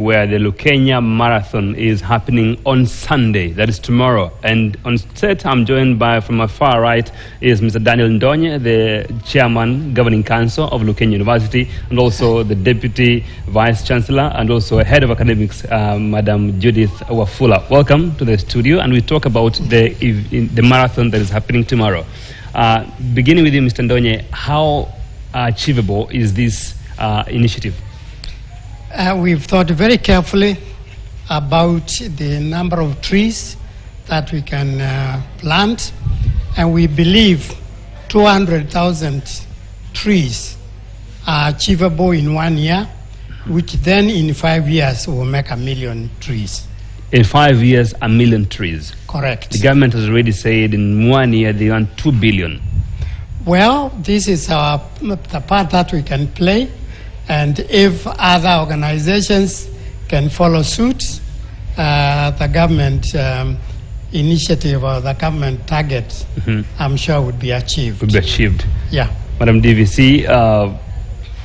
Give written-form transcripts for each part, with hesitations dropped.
where the Lukenya Marathon is happening on Sunday, that is tomorrow. And on set, I'm joined by, from my far right, is Mr. Daniel Ndonye, the Chairman, Governing Council of Lukenya University, and also the Deputy Vice Chancellor, and also Head of Academics, Madam Judith Wafula. Welcome to the studio, and we talk about the marathon that is happening tomorrow. Beginning with you, Mr. Ndonye, how achievable is this initiative? We've thought very carefully about the number of trees that we can plant, and we believe 200,000 trees are achievable in 1 year, which then in 5 years will make 1 million trees. In 5 years, 1 million trees. Correct. The government has already said in 1 year they want 2 billion. Well, this is the part that we can play. And if other organizations can follow suit, the government initiative or the government target, I'm sure would be achieved. Would be achieved. Yeah. Madam DVC,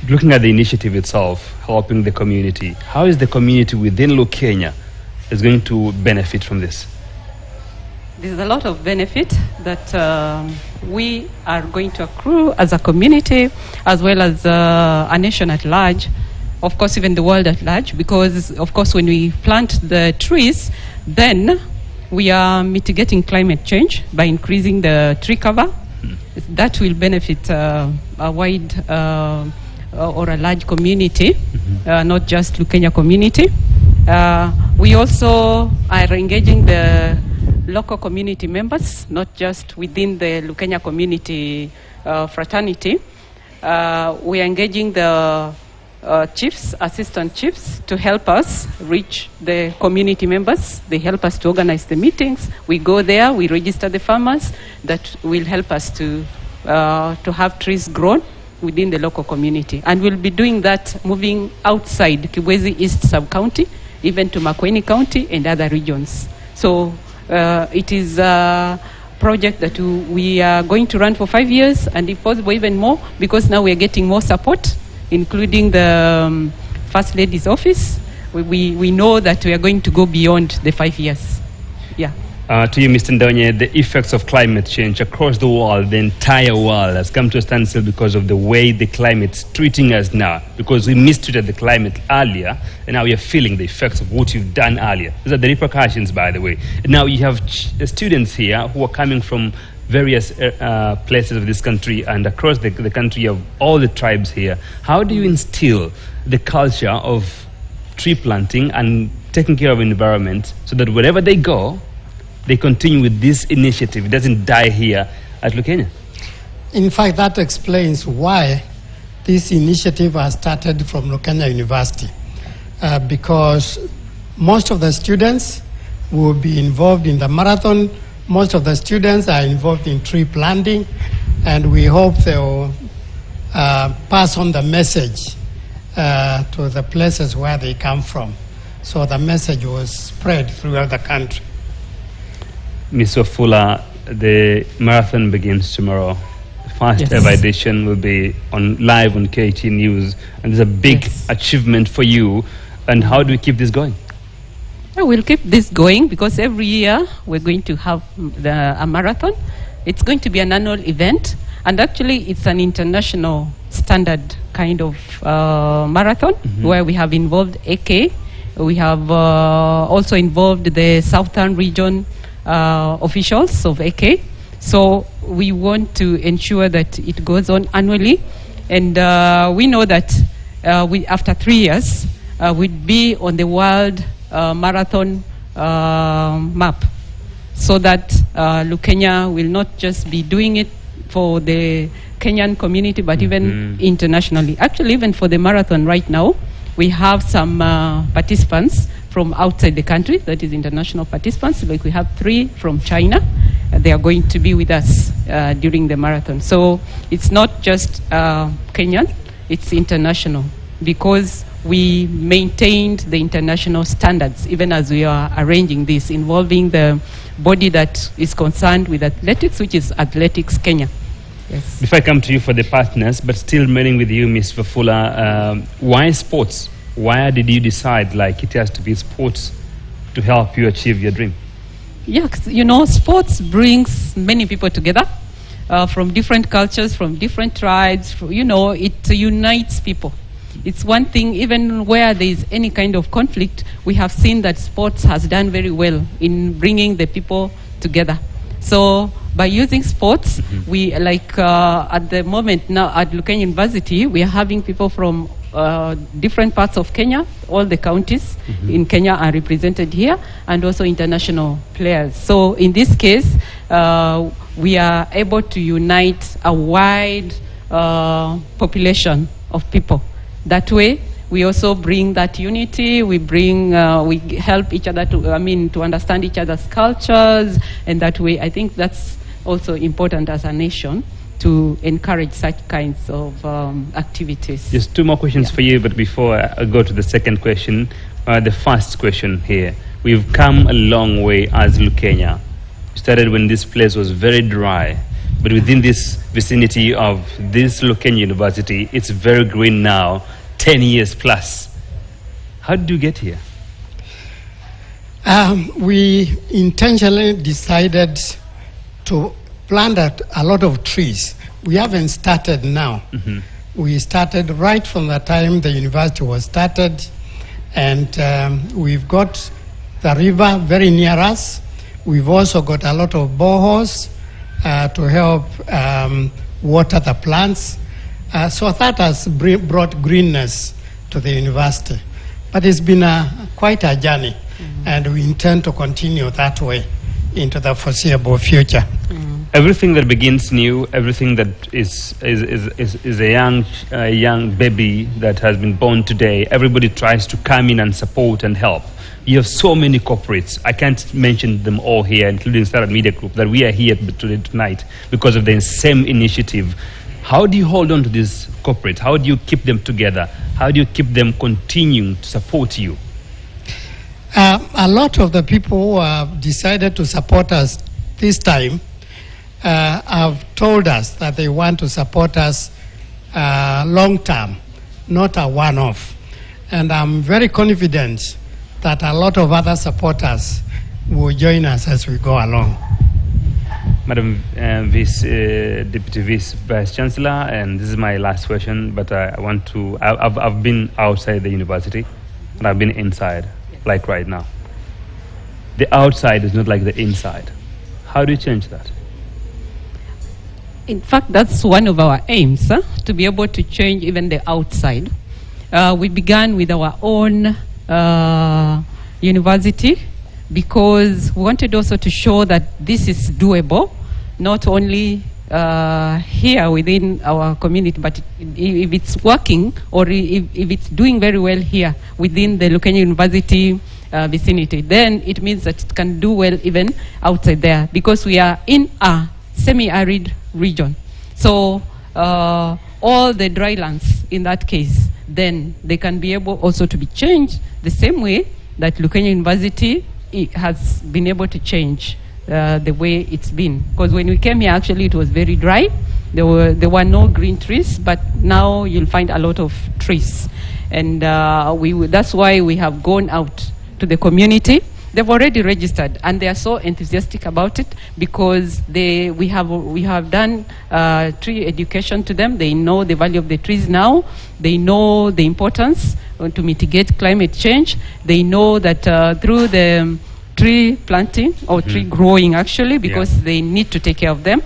looking at the initiative itself, helping the community, how is the community within Lukenya is going to benefit from this? There's a lot of benefit that we are going to accrue as a community, as well as a nation at large, of course even the world at large, because of course when we plant the trees, then we are mitigating climate change by increasing the tree cover. That will benefit a wide or a large community, not just Lukenya community. We also are engaging the local community members, not just within the Lukenya community fraternity. We are engaging the chiefs, assistant chiefs, to help us reach the community members. They help us to organize the meetings. We go there, we register the farmers that will help us to have trees grown within the local community. And we'll be doing that moving outside Kibwezi East Sub-County, even to Makueni County and other regions. So it is a project that we are going to run for 5 years, and if possible even more, because now we are getting more support, including the First Lady's office. We know that we are going to go beyond the 5 years. Yeah. To you, Mr. Ndonye, the effects of climate change across the world, the entire world, has come to a standstill because of the way the climate's treating us now, because we mistreated the climate earlier, and now we are feeling the effects of what you've done earlier. These are the repercussions, by the way. And now you have students here who are coming from various places of this country and across the country of all the tribes here. How do you instill the culture of tree planting and taking care of the environment so that wherever they go, they continue with this initiative? It doesn't die here at Lukenya. In fact, that explains why this initiative has started from Lukenya University, because most of the students will be involved in the marathon. Most of the students are involved in tree planting, and we hope they will pass on the message to the places where they come from. So the message was spread throughout the country. Ms. Wafula, the marathon begins tomorrow. The first ever edition will be live on KTN News, and it's a big achievement for you. And how do we keep this going? We'll keep this going because every year we're going to have a marathon. It's going to be an annual event, and actually it's an international standard kind of marathon where we have involved AK. We have also involved the southern region officials of AK. So we want to ensure that it goes on annually, and we know that after 3 years we'd be on the world marathon map, so that Lukenya will not just be doing it for the Kenyan community, but even internationally. Actually, even for the marathon right now, we have some participants from outside the country, that is international participants. Like we have 3 from China. They are going to be with us during the marathon. So it's not just Kenyan, it's international, because we maintained the international standards even as we are arranging this, involving the body that is concerned with athletics, which is Athletics Kenya. Yes. Before I come to you for the partners, but still remaining with you, Ms. Wafula, why sports? Why did you decide like it has to be sports to help you achieve your dream? Yeah, you know, sports brings many people together from different cultures, from different tribes. You know, it unites people. It's one thing, even where there is any kind of conflict, we have seen that sports has done very well in bringing the people together. So by using sports, we at the moment now at Lukenya University, we are having people from different parts of Kenya. All the counties in Kenya are represented here, and also international players. So in this case, we are able to unite a wide population of people. That way, we also bring that unity. We bring, we help each other to understand each other's cultures, and that way, I think that's also important as a nation to encourage such kinds of activities. Just two more questions for you, but before I go to the second question, the first question here. We've come a long way as Lukenya. We started when this place was very dry, but within this vicinity of this Lukenya University, it's very green now, 10 years plus. How did you get here? We intentionally decided to plant a lot of trees. We haven't started now. We started right from the time the university was started, and we've got the river very near us. We've also got a lot of boreholes to help water the plants. So that has brought greenness to the university. But it's been quite a journey, and we intend to continue that way into the foreseeable future. Everything that begins new, everything that is a young baby that has been born today, everybody tries to come in and support and help. You have so many corporates. I can't mention them all here, including Standard Media Group, that we are here tonight because of the same initiative. How do you hold on to these corporates? How do you keep them together? How do you keep them continuing to support you? A lot of the people who have decided to support us this time have told us that they want to support us long term, not a one-off. And I'm very confident that a lot of other supporters will join us as we go along. Madam Deputy Vice Chancellor, and this is my last question, but I've been outside the university and I've been inside, like right now. The outside is not like the inside. How do you change that? In fact, that's one of our aims, to be able to change even the outside. We began with our own university because we wanted also to show that this is doable, not only here within our community, but if it's working or if it's doing very well here within the Lukenya University vicinity, then it means that it can do well even outside there, because we are in a semi-arid region. So all the dry lands in that case, then they can be able also to be changed the same way that Lukenya University has been able to change the way it's been. Because when we came here, actually it was very dry. There were no green trees, but now you'll find a lot of trees. And that's why we have gone out to the community. They've already registered, and they are so enthusiastic about it because we have done tree education to them. They know the value of the trees now. They know the importance to mitigate climate change. They know that through the tree planting or tree growing, actually, because they need to take care of them,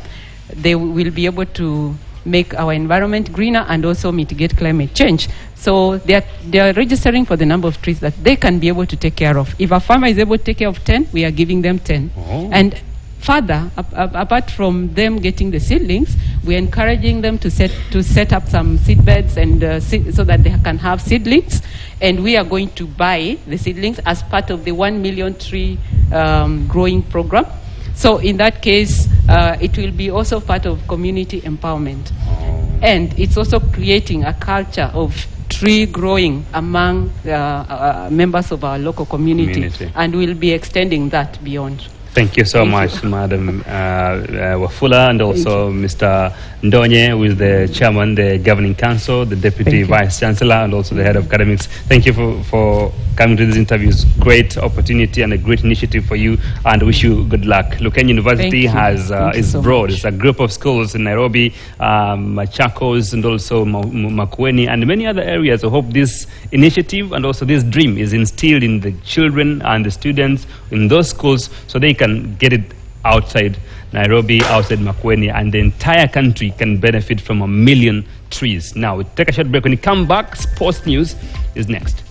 they will be able to make our environment greener and also mitigate climate change. So they are registering for the number of trees that they can be able to take care of. If a farmer is able to take care of 10, we are giving them 10. And further, apart from them getting the seedlings, we're encouraging them to set up some seed beds and so that they can have seedlings. And we are going to buy the seedlings as part of the 1 million tree growing program. So in that case, it will be also part of community empowerment. And it's also creating a culture of tree growing among members of our local community. And we'll be extending that beyond. Thank you so much, Madam Wafula, and also Mr. Ndonye, who is the chairman, the governing council, the deputy vice chancellor, and also the head of academics. Thank you for coming to this interview. It's a great opportunity and a great initiative for you, and wish you good luck. Lukenya University is broad. It's a group of schools in Nairobi, Machakos, and also Makueni, and many other areas. I hope this initiative and also this dream is instilled in the children and the students in those schools, so they can get it outside Nairobi, outside Makueni, and the entire country can benefit from 1 million trees. Now, we take a short break. When we come back, sports news is next.